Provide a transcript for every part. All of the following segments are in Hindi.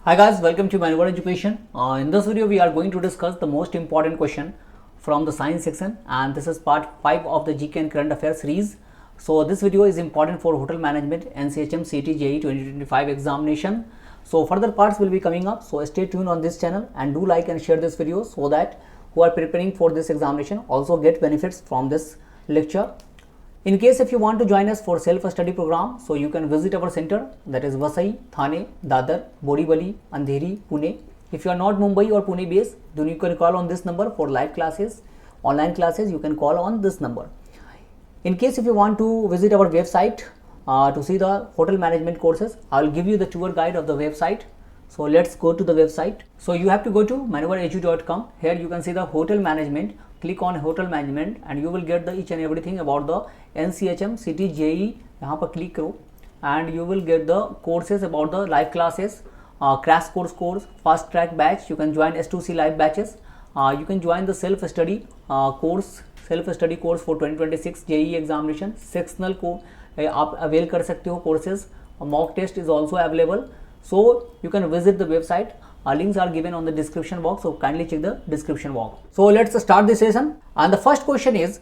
Hi guys, welcome to Manual Education. In this video, we are going to discuss the most important question from the science section, and this is part 5 of the GK and Current Affairs series. So this video is important for Hotel Management NCHM CT JEE 2025 examination. So further parts will be coming up. So stay tuned on this channel and do like and share this video so that who are preparing for this examination also get benefits from this lecture. In case if you want to join us for self-study program, so you can visit our center, that is Vasai, Thane, Dadar, Borivali, Andheri, Pune. If you are not Mumbai or Pune based, then you can call on this number for live classes. Online classes you can call on this number. In case if you want to visit our website to see the hotel management courses, I will give you the tour guide of the website. So let's go to the website. So you have to go to manualedu.com. Here you can see the hotel management. Click on hotel management and you will get the each and everything about the NCHM CT JEE. यहाँ पर click करो and you will get the courses about the live classes, crash course, fast track batch. You can join S2C live batches. You can join the self study course for 2026 JEE examination. Sectional को आप avail कर सकते हो courses. Mock test is also available. So you can visit the website. Links are given on the description box, so kindly check the description box. So let's start the session. And the first question is,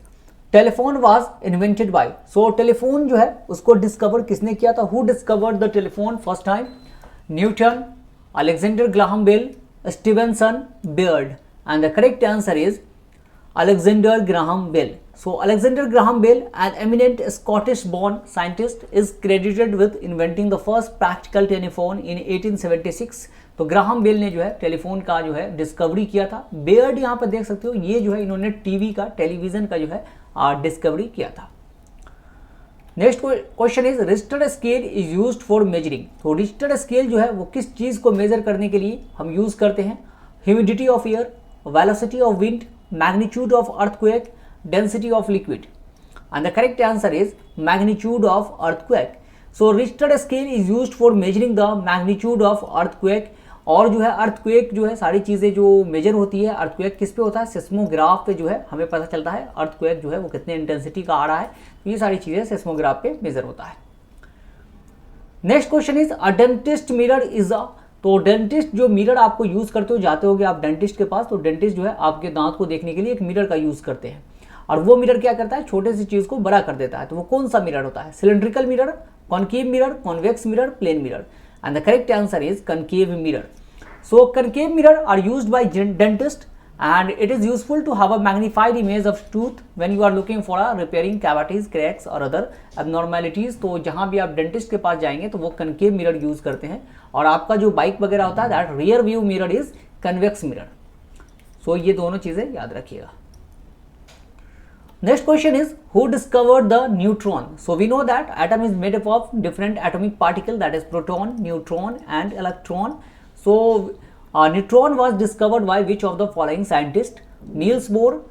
telephone was invented by. So telephone जो है उसको discover किसने किया था? Who discovered the telephone first time? Newton, Alexander Graham Bell, Stephenson, Baird. And the correct answer is Alexander Graham Bell. So Alexander Graham Bell, an eminent Scottish-born scientist, is credited with inventing the first practical telephone in 1876. तो ग्राहम बेल ने जो है टेलीफोन का जो है डिस्कवरी किया था. बेयर्ड यहाँ पर देख सकते हो, ये जो है इन्होंने टेलीविजन का जो है डिस्कवरी किया था. Next question is Richter scale is used for measuring. तो रिश्टर स्केल जो है वो किस चीज को मेजर करने के लिए हम यूज करते हैं? Humidity of air, velocity of wind, magnitude of earthquake, density of liquid. And the correct answer is magnitude of earthquake. So Richter scale is used for measuring the magnitude of earthquake. और जो है अर्थक्वेक जो है सारी चीज़ें जो मेजर होती है, अर्थक्वेक किस पे होता है? सिस्मोग्राफ पे जो है हमें पता चलता है अर्थक्वेक जो है वो कितने इंटेंसिटी का आ रहा है. तो ये सारी चीज़ें सिस्मोग्राफ पे मेजर होता है. Next question is a dentist mirror is a. तो डेंटिस्ट जो मिरर आपको यूज करते हो, जाते होगे आप डेंटिस्ट के पास, तो डेंटिस्ट जो है आपके दांत को देखने के लिए एक मिरर का यूज करते हैं. और वो मिरर क्या करता है? छोटे सी चीज को बड़ा कर देता है. तो वो कौन सा मिरर होता है? Cylindrical mirror, concave mirror, convex mirror, plane mirror. And the correct answer is concave mirror. So concave mirror are used by dentist and it is useful to have a magnified image of tooth when you are looking for a repairing cavities, cracks or other abnormalities. तो जहाँ भी आप डेंटिस्ट के पास जाएंगे तो वो concave mirror यूज करते हैं. और आपका जो बाइक वगैरह होता है that rear view mirror is convex mirror. So ये दोनों चीजें याद रखिएगा. Next question is, who discovered the neutron? So we know that atom is made up of different atomic particles, that is proton, neutron and electron. So neutron was discovered by which of the following scientists? Niels Bohr,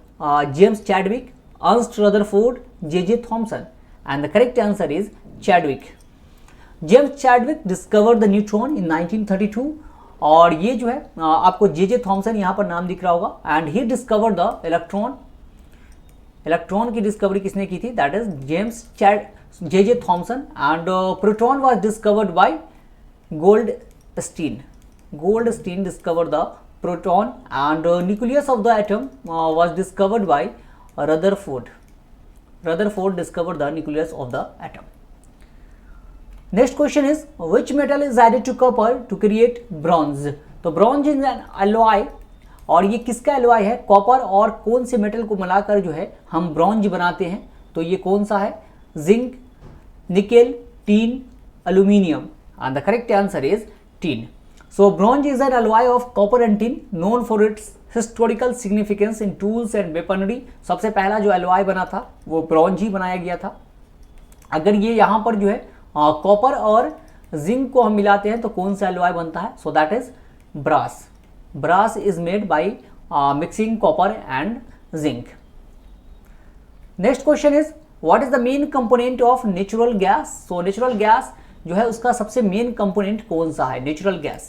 James Chadwick, Ernst Rutherford, J.J. Thomson. And the correct answer is Chadwick. James Chadwick discovered the neutron in 1932. और ये जो है आपको J.J. Thomson यहाँ पर नाम दिख रहा होगा. And he discovered the electron. Electron की डिस्कवरी किसने की थी? That is J.J. Thomson. And proton was discovered by Goldstein. Goldstein discovered the proton and nucleus of the atom was discovered by Rutherford. Rutherford discovered the nucleus of the atom. Next question is which metal is added to copper to create bronze. तो ब्रॉन्ज इज एन एलॉय. और ये किसका एलॉय है? कॉपर और कौन से मेटल को मिलाकर जो है हम ब्रॉन्ज बनाते हैं? तो ये कौन सा है? Zinc, nickel, tin, aluminium. And the correct answer is tin. So bronze is an alloy of copper and teen known for its historical significance in tools and weaponry. सबसे पहला जो एलॉय बना था वो ब्रॉन्ज ही बनाया गया था. अगर ये यहाँ पर जो है कॉपर और जिंक को हम मिलाते हैं तो कौन सा एलॉय बनता है? So that is brass. Brass is made by mixing copper and zinc. Next question is, what is the main component of natural gas? So natural gas जो है उसका सबसे मेन कंपोनेंट कौन सा है? Natural gas.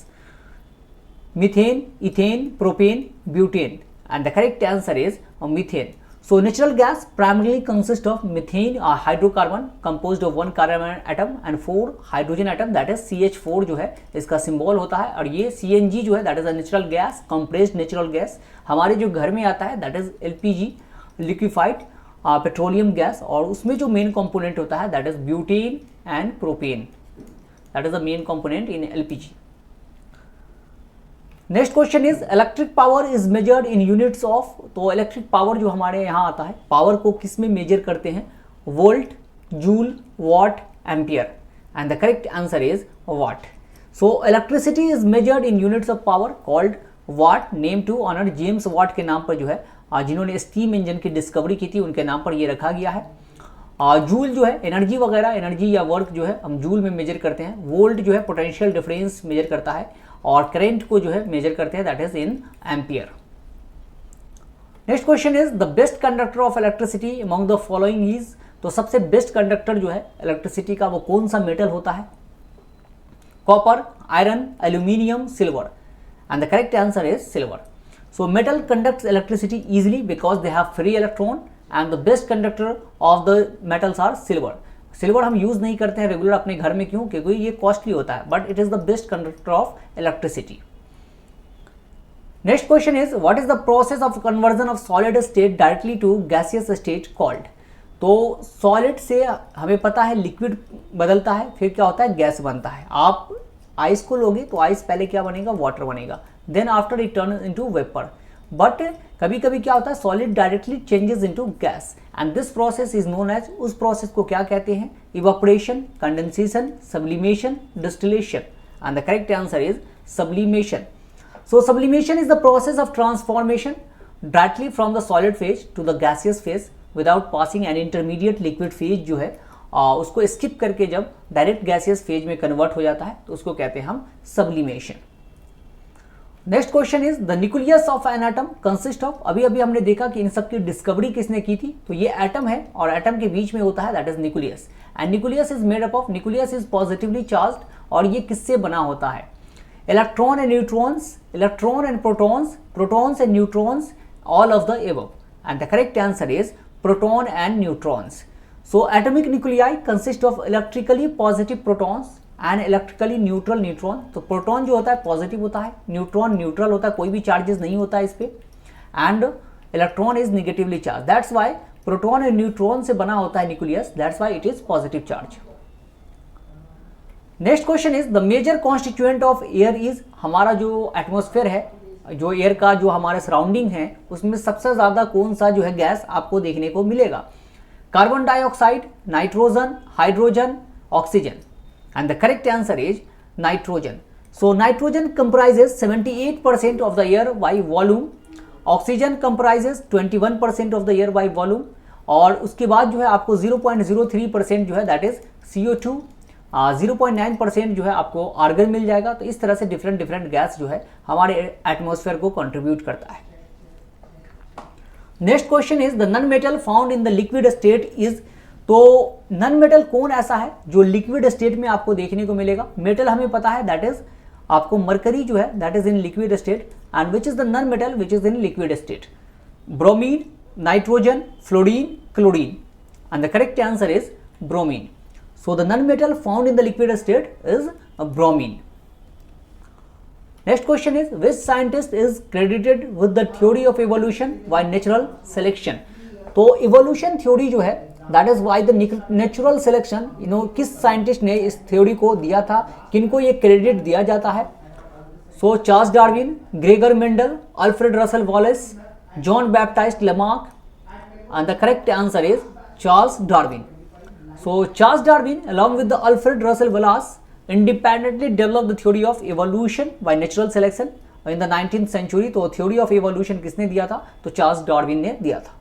Methane, ethane, propane, butane. And the correct answer is methane. So natural gas primarily consists of methane, a hydrocarbon composed of 1 carbon atom and 4 hydrogen atom, that is CH4 जो है इसका सिंबल होता है। और ये CNG जो है that is a natural gas, compressed natural gas, हमारे जो घर में आता है that is LPG, liquefied petroleum gas, और उसमें जो मेन कंपोनेंट होता है that is butane and propane, that is the main component in LPG। Next question is electric power is measured in units of. तो इलेक्ट्रिक पावर जो हमारे यहाँ आता है, पावर को किस में मेजर करते हैं? Volt, joule, watt, ampere, and the correct answer is watt. So electricity is measured in units of power called watt, name to honour James Watt के नाम पर जो है, जिन्होंने स्टीम इंजन की डिस्कवरी की थी उनके नाम पर ये रखा गया है। जूल जो है एनर्जी वगैरह, एनर्जी या वर्क जो है हम जूल में मेजर करते हैं। वोल्ट जो है पोटेंशियल डिफरेंस मेजर करता है, और करंट को जो है मेजर करते हैं that is in ampere. Next question is the best conductor of electricity among the following is. तो सबसे बेस्ट कंडक्टर जो है इलेक्ट्रिसिटी का वो कौन सा मेटल होता है? Copper, iron, aluminium, silver, and the correct answer is silver. So metal conducts electricity easily because they have free electron, and the best conductor of the metals are silver. Silver हम यूज नहीं करते हैं रेगुलर अपने घर में, क्यों? क्योंकि ये कॉस्टली होता है, but it is the best conductor of electricity. Next question is what is the process of conversion of solid state directly to gaseous state called. तो सॉलिड से हमें पता है लिक्विड बदलता है, फिर क्या होता है? गैस बनता है। आप आइस को लोगे तो आइस पहले क्या बनेगा? वाटर बनेगा, then after it turn into vapour. But कभी कभी क्या होता है? Solid directly changes into gas, and this process is known as, उस प्रोसेस को क्या कहते हैं? Evaporation, condensation, sublimation, distillation, and the correct answer is sublimation. So sublimation is the process of transformation directly from the solid phase to the gaseous phase without passing an intermediate liquid phase जो है उसको स्किप करके जब डायरेक्ट गैसियस फेज में कन्वर्ट हो जाता है तो उसको कहते हैं हम sublimation. Next question is the nucleus of an atom consist of. अभी अभी हमने देखा कि इन सब की डिस्कवरी किसने की थी, तो ये एटम है और एटम के बीच में होता है that is nucleus, and nucleus is made up of, nucleus is positively charged, और ये किससे बना होता है? Electron and neutrons, electron and protons, protons and neutrons, all of the above, and the correct answer is proton and neutrons. So atomic nuclei consist of electrically positive protons and electrically neutral neutron. तो प्रोटॉन जो होता है पॉजिटिव होता है, न्यूट्रॉन न्यूट्रल होता है, कोई भी चार्जेस नहीं होता है इस पे, and electron is negatively charge, that's why proton and neutron से बना होता है nucleus, that's why it is positive charge. Next question is the major constituent of air is. हमारा जो एटमॉस्फेयर है, जो एयर का जो हमारे सराउंडिंग है, उसमें सबसे ज्यादा कौन सा जो है गैस आपको देखने को मिलेगा? Carbon dioxide, nitrogen, hydrogen, oxygen, and the correct answer is nitrogen. So nitrogen comprises 78% of the air by volume, oxygen comprises 21% of the air by volume, और उसके बाद जो है आपको 0.03% जो है दैट इज CO2, 0.9% जो है आपको आर्गन मिल जाएगा। तो इस तरह से डिफरेंट डिफरेंट गैस जो है हमारे एटमॉस्फेयर को कंट्रीब्यूट करता है। Next question is the non metal found in the liquid state is. तो नन मेटल कौन ऐसा है जो लिक्विड स्टेट में आपको देखने को मिलेगा? मेटल हमें पता है दैट इज आपको मरकरी जो है that is in liquid state, and which is the non metal which is in liquid state? Bromine, nitrogen, fluorine, chlorine, and the correct answer is bromine. So the non metal found in the liquid state is bromine. Next question is which scientist is credited with the theory of evolution by natural selection. तो इवोल्यूशन थ्योरी जो है that is why the natural selection, किस साइंटिस्ट ने इस थ्योरी को दिया था, किनको ये क्रेडिट दिया जाता है? So Charles Darwin, Gregor Mendel, Alfred Russel Wallace, John Baptiste Lamarck, and the correct answer is Charles Darwin. So Charles Darwin along with the Alfred Russel Wallace independently developed the theory of evolution by natural selection in the 19th century। तो theory of evolution किसने दिया था? तो चार्ल्स डार्विन ने दिया था।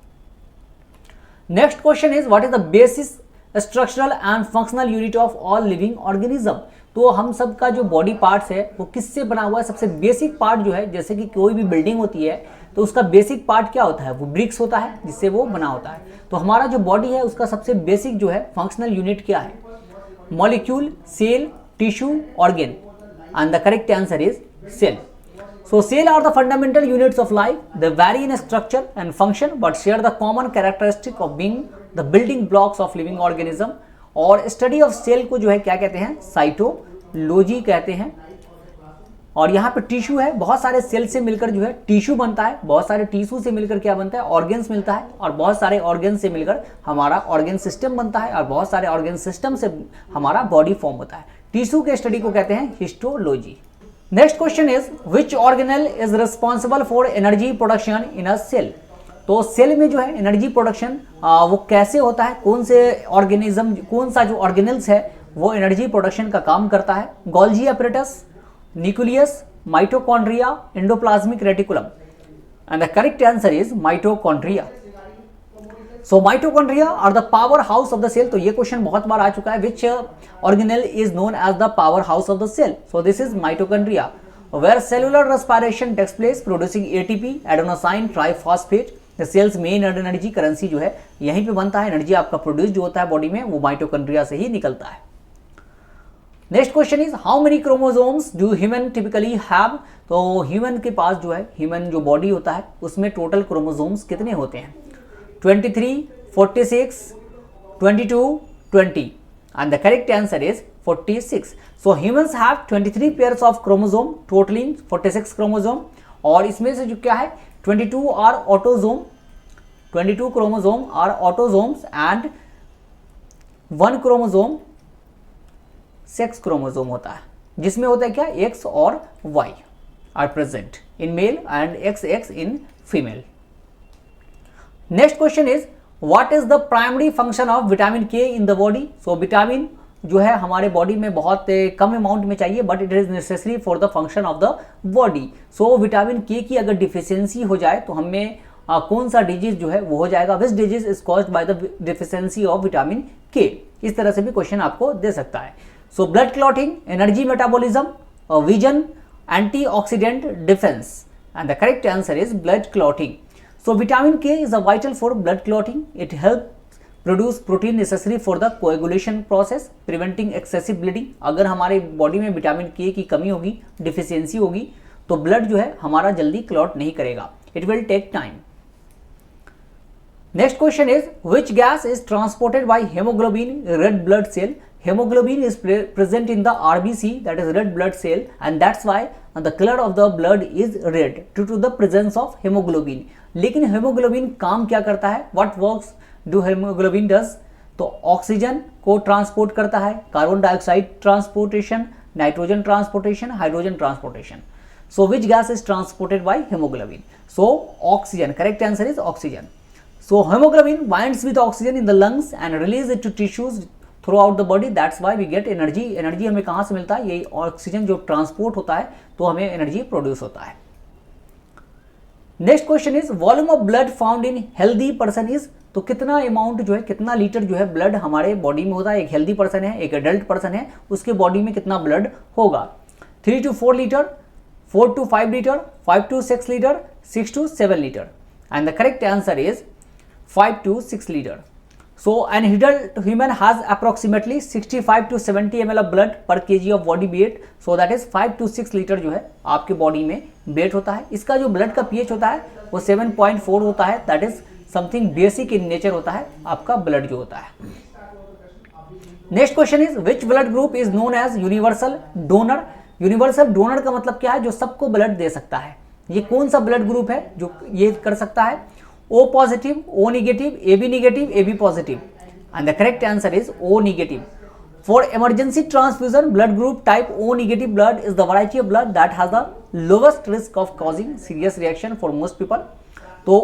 Next question is what is the basis structural and functional unit of all living organism. तो हम सब का जो बॉडी पार्ट्स है वो किससे बना हुआ है? सबसे बेसिक पार्ट जो है, जैसे कि कोई भी बिल्डिंग होती है तो उसका बेसिक पार्ट क्या होता है? वो ब्रिक्स होता है जिससे वो बना होता है। तो हमारा जो बॉडी है उसका सबसे बेसिक जो है फंक्शनल यूनिट क्या है? Molecule, cell, tissue, organ, and the correct answer is cell. So cell are the fundamental units of life. They vary in structure and function but share the common characteristic of being the building blocks of living organism. और स्टडी ऑफ सेल को जो है क्या कहते हैं, साइटोलॉजी कहते हैं। और यहाँ पे टिश्यू है, बहुत सारे सेल से मिलकर जो है टिश्यू बनता है, बहुत सारे टिश्यू से मिलकर क्या बनता है, ऑर्गन्स मिलता है, और बहुत सारे ऑर्गन से मिलकर हमारा ऑर्गन सिस्टम बनता है, और बहुत सारे ऑर्गन सिस्टम से हमारा बॉडी फॉर्म होता है। टिश्यू के स्टडी को कहते हैं histology. Next question is which organelle is responsible for energy production in a cell. तो सेल में जो है एनर्जी प्रोडक्शन वो कैसे होता है, कौन से ऑर्गेनिज्म, कौन सा जो ऑर्गेनेल्स है वो एनर्जी प्रोडक्शन का काम करता है। Golgi apparatus, nucleus, mitochondria, endoplasmic reticulum. And the correct answer is mitochondria. So mitochondria are the power house of the cell. तो ये क्वेश्चन बहुत बार आ चुका है, which organelle is known as the power house of the cell. So this is mitochondria, where cellular respiration takes place producing ATP, adenosine triphosphate. The cell's main energy currency जो है यहीं पे बनता है, एनर्जी आपका प्रोड्यूस जो होता है बॉडी में वो माइटोकॉन्ड्रिया से ही निकलता है। Next question is how many chromosomes do human typically have. तो ह्यूमन के पास जो है, ह्यूमन जो बॉडी होता है उसमें टोटल क्रोमोसोम्स कितने होते हैं, 23, 46, 22, 20, and the correct answer is 46. So humans have 23 pairs of chromosome, totaling 46 chromosome, और इसमें से जो क्या है 22 are autosome, 22 chromosome are autosomes and 1 chromosome sex chromosome होता है, जिसमें होता है क्या X और Y are present in male and XX in female. Next question is what is the primary function of vitamin K in the body. So vitamin जो है हमारे बॉडी में बहुत कम अमाउंट में चाहिए, but it is necessary for the function of the body. So vitamin के की अगर डिफिशियंसी हो जाए तो हमें कौन सा डिजीज जो है वो हो जाएगा, which disease is caused by the deficiency of vitamin के। इस तरह से भी क्वेश्चन आपको दे सकता है। So blood clotting, energy metabolism, vision, antioxidant, defence. And the correct answer is blood clotting. So vitamin K is vital for blood clotting. It helps produce protein necessary for the coagulation process, preventing excessive bleeding. अगर हमारे बॉडी में विटामिन K की कमी होगी, डिफिशियंसी होगी, तो ब्लड जो है हमारा जल्दी क्लॉट नहीं करेगा. It will take time. Next question is which gas is transported by hemoglobin red blood cell? Hemoglobin is present in the RBC, that is red blood cell, and that's why the color of the blood is red due to the presence of hemoglobin. लेकिन हेमोग्लोबिन काम क्या करता है, what works do haemoglobin does? तो ऑक्सीजन को ट्रांसपोर्ट करता है, carbon dioxide transportation, nitrogen transportation, hydrogen transportation. So which gas is transported by haemoglobin? So oxygen. Correct answer is oxygen. So haemoglobin binds with oxygen in the lungs and release it to tissues throughout the body. That's why we get energy. Energy हमें कहाँ से मिलता है? ये ऑक्सीजन जो ट्रांसपोर्ट होता है तो हमें एनर्जी प्रोड्यूस होता है. Next question is volume of blood found in healthy person is. तो कितना अमाउंट जो है, कितना लीटर जो है ब्लड हमारे बॉडी में होता है? एक हेल्दी पर्सन है, एक एडल्ट पर्सन है, उसके बॉडी में कितना ब्लड होगा? 3 to 4 litre, 4 to 5 litre, 5 to 6 litre, 6 to 7 litre. And the correct answer is 5 to 6 litre. So an adult human has approximately 65 to 70 ml of blood per kg of body weight. So that is 5 to 6 litre जो है आपके बॉडी में वेट होता है. इसका जो ब्लड का pH होता है वो 7.4 होता है. That is something basic in nature होता है आपका ब्लड जो होता है. Next question is which blood group is known as universal donor. Universal donor का मतलब क्या है? जो सबको ब्लड दे सकता है. ये कौन सा ब्लड ग्रुप है जो ये कर सकता है? O positive, O negative, AB negative, AB positive, and the correct answer is O negative. For emergency transfusion, blood group type O negative blood is the variety of blood that has the lowest risk of causing serious reaction for most people. तो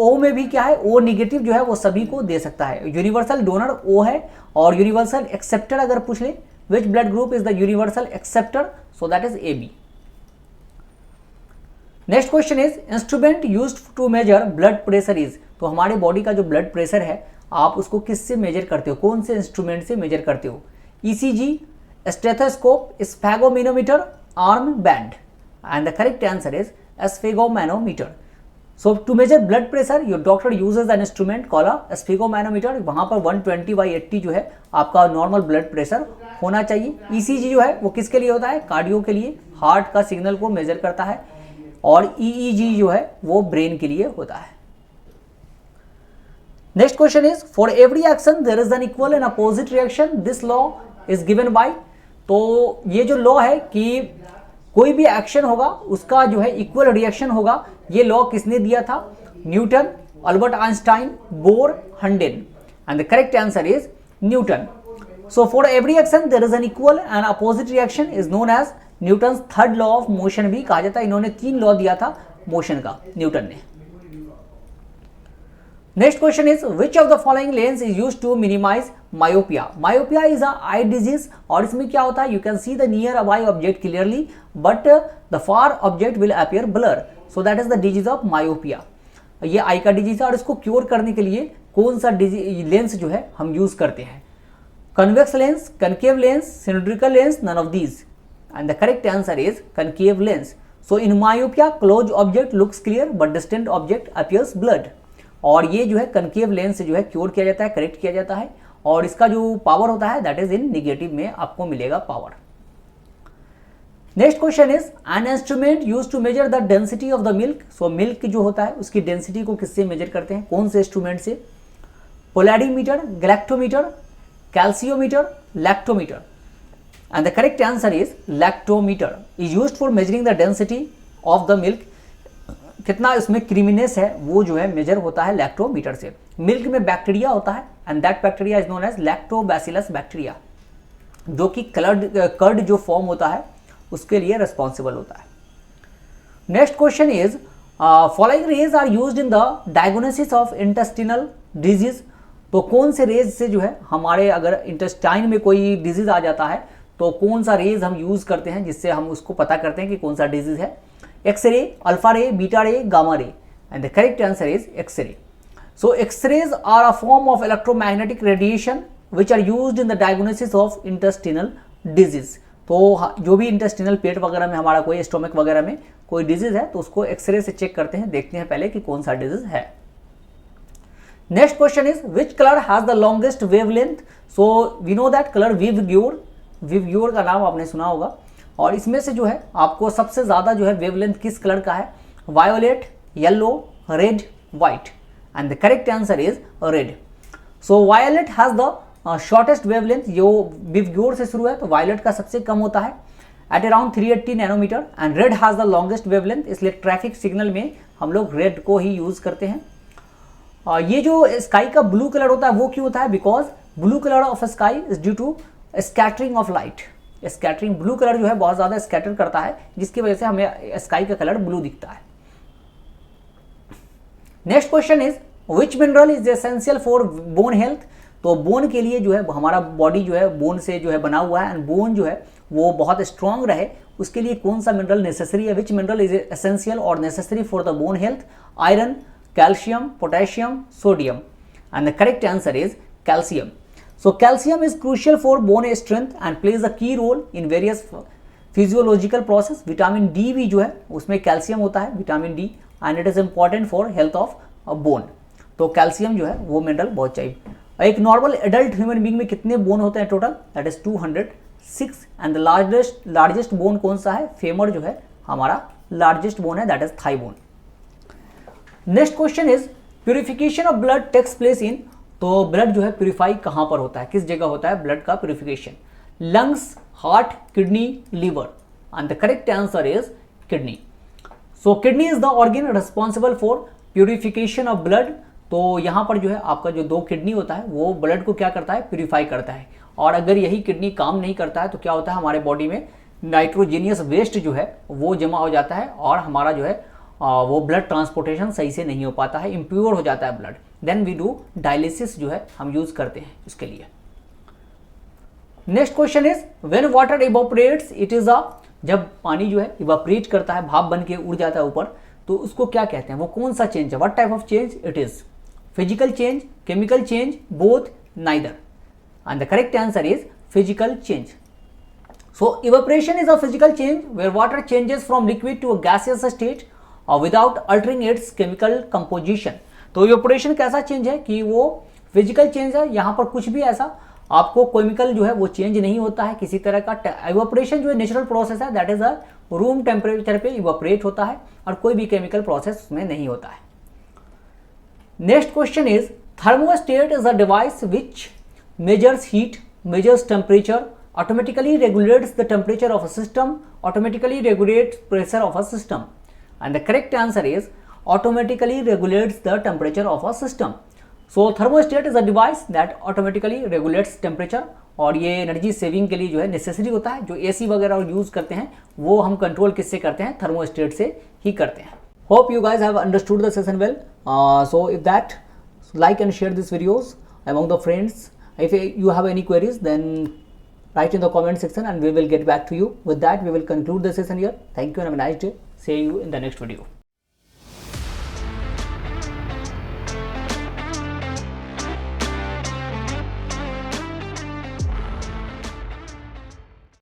O में भी क्या है? O negative जो है वो सभी को दे सकता है. यूनिवर्सल डोनर O है, और यूनिवर्सल एक्सेप्टर अगर पूछ ले which blood group is the universal acceptor, so that is AB. Next question is instrument used to measure blood pressure is. तो हमारे बॉडी का जो ब्लड प्रेशर है आप उसको किससे मेजर करते हो? कौन से इंस्ट्रूमेंट से मेजर करते हो? ECG, stethoscope, sphygmomanometer, arm band. And the correct answer is sphygmomanometer. So to measure blood pressure your doctor uses an instrument call a sphygmomanometer. वहां पर 120/80 जो है आपका नॉर्मल ब्लड प्रेशर होना चाहिए. ECG जो है वो किसके लिए होता है? कार्डियो के लिए. हार्ट का सिग्नल को मेजर करता है, और EEG जो है वो ब्रेन के लिए होता है। Next question is for every action there is an equal and opposite reaction, this law is given by. तो ये जो लॉ है कि कोई भी एक्शन होगा उसका जो है इक्वल रिएक्शन होगा, ये लॉ किसने दिया था? Newton, Albert Einstein, Bohr, Handen, and the correct answer is Newton. So for every action there is an equal and opposite reaction is known as Newton third law of motion भी कहा जाता है। इन्होंने 3 लॉ दिया था मोशन का, न्यूटन ने। Next question is which of the following lens is used to minimise myopia. Myopia is a eye disease, और इसमें क्या होता है? You can see the nearby object clearly but the far object will appear blur, so that is the disease of myopia. ये आई का डिजीज है, और इसको क्योर करने के लिए कौन सा लेंस जो है हम यूज करते हैं? Convex lens, concave lens, cylindrical lens, none of these, and the correct answer is concave lens. So in myopia close object looks clear but distant object appears blurred, और ये जो है कनकेव लेंस से जो है क्योर किया जाता है, करेक्ट किया जाता है, और इसका जो पावर होता है दैट इज इन निगेटिव में आपको मिलेगा power. Next question is an instrument used to measure the density of the milk. So milk जो होता है उसकी डेंसिटी को किससे मेजर करते हैं? कौन से इंस्ट्रूमेंट से? Polarimeter, galactometer, calciometer, lactometer, and the correct answer is lactometer is used for measuring the density of the milk. कितना इसमें क्रीमीनेस है वो जो है मेजर होता है लैक्टोमीटर से। मिल्क में बैक्टीरिया होता है and that bacteria is known as lactobacillus bacteria, जो कि कर्ड जो फॉर्म होता है उसके लिए रिस्पॉन्सिबल होता है। Next question is following rays are used in the diagnosis of intestinal disease. तो कौन से रेज से जो है हमारे अगर इंटेस्टाइन में कोई डिजीज आ जाता है तो कौन सा रेज हम यूज करते हैं जिससे हम उसको पता करते हैं कि कौन सा डिजीज है? X ray, alpha ray, beta ray, gamma ray, and the correct answer is X ray. So X rays are a form of electromagnetic radiation which are used in the diagnosis of intestinal disease. तो जो भी इंटेस्टिनल पेट वगैरह में हमारा कोई स्टोमक वगैरह में कोई डिजीज है तो उसको एक्सरे से चेक करते हैं, देखते हैं पहले कि कौन सा डिजीज है। Next question is which colour has the longest wavelength. So we know that colour विवग्योर, विवग्योर का नाम आपने सुना होगा, और इसमें से जो है आपको सबसे ज्यादा जो है वेवलेंथ किस कलर का है? Violet, yellow, red, white, and the correct answer is red. So violet has the shortest wavelength, जो विवग्योर से शुरू है तो वायोलेट का सबसे कम होता है at around 380 nanometre, and red has the longest wavelength, इसलिए ट्रैफिक सिग्नल में हम लोग रेड को ही यूज करते हैं। ये जो स्काई का ब्लू कलर होता है वो क्यों होता है? Because blue colour of sky is due to scattering of light. Scattering, blue colour जो है बहुत ज्यादा स्कैटर करता है जिसकी वजह से हमें स्काई का कलर ब्लू दिखता है। Next question is which mineral is essential for bone health. तो बोन के लिए जो है हमारा बॉडी जो है बोन से जो है बना हुआ है, एंड बोन जो है वो बहुत स्ट्रांग रहे उसके लिए कौन सा मिनरल नेसेसरी है? विच मिनरल इज एसेंशियल और necessary for the bone health? Iron, calcium, potassium, sodium, and the correct answer is calcium. So calcium is crucial for bone strength and plays a key role in various physiological process. Vitamin D भी जो है उसमें कैल्शियम होता है, vitamin D, and it is important for health of bone. तो कैल्शियम जो है वो मिनरल बहुत चाहिए। एक नॉर्मल एडल्ट ह्यूमन बीइंग में कितने बोन होते हैं total? That is 206, and the largest bone कौन सा है? फेमर जो है हमारा लार्जेस्ट बोन है, that is thigh bone. Next question is purification of blood takes place in. तो ब्लड जो है प्यूरिफाई कहां पर होता है, किस जगह होता है ब्लड का purification? Lungs, heart, kidney, liver, and the correct answer is kidney. So kidney is the organ responsible for purification of blood. तो यहां पर जो है आपका जो 2 किडनी होता है वो ब्लड को क्या करता है? प्यूरिफाई करता है, और अगर यही किडनी काम नहीं करता है तो क्या होता है हमारे बॉडी में नाइट्रोजेनियस वेस्ट जो है वो जमा हो जाता है, और हमारा जो है वो ब्लड ट्रांसपोर्टेशन सही से नहीं हो पाता है, इम्प्योर हो जाता है blood. Then we do dialysis जो है हम यूज करते हैं इसके लिए। Next question is when water evaporates it is a. जब पानी जो है इवोपरेट करता है, भाप बन के उड़ जाता है ऊपर, तो उसको क्या कहते हैं? वो कौन सा चेंज है? What type of change it is? Physical change, chemical change, both, neither, and the correct answer is physical change. So evaporation is a physical change where water changes from liquid to a gaseous state without altering its chemical composition. तो इवोपरेशन कैसा चेंज है कि वो फिजिकल चेंज है, यहाँ पर कुछ भी ऐसा आपको केमिकल जो है वो चेंज नहीं होता है किसी तरह का। इवोपरेशन जो है नेचुरल प्रोसेस है, that is a room temperature पे इवापोरेट होता है और कोई भी केमिकल प्रोसेस उसमें नहीं होता है। Next question is thermostat is a device which measures heat, measures temperature, automatically regulates the temperature of a system, automatically regulates pressure of a system, and the correct answer is automatically regulates the temperature of a system. So thermostat is a device that automatically regulates temperature और ये एनर्जी सेविंग के लिए जो है नेसेसरी होता है। जो एसी वगैरह यूज करते हैं वो हम कंट्रोल किससे करते हैं, थर्मोस्टेट से ही करते हैं। Hope you guys have understood the session well. So if that, like and share these videos among the friends. If you have any queries, then write in the comment section and we will get back to you. With that, we will conclude the session here. Thank you and have a nice day. See you in the next video.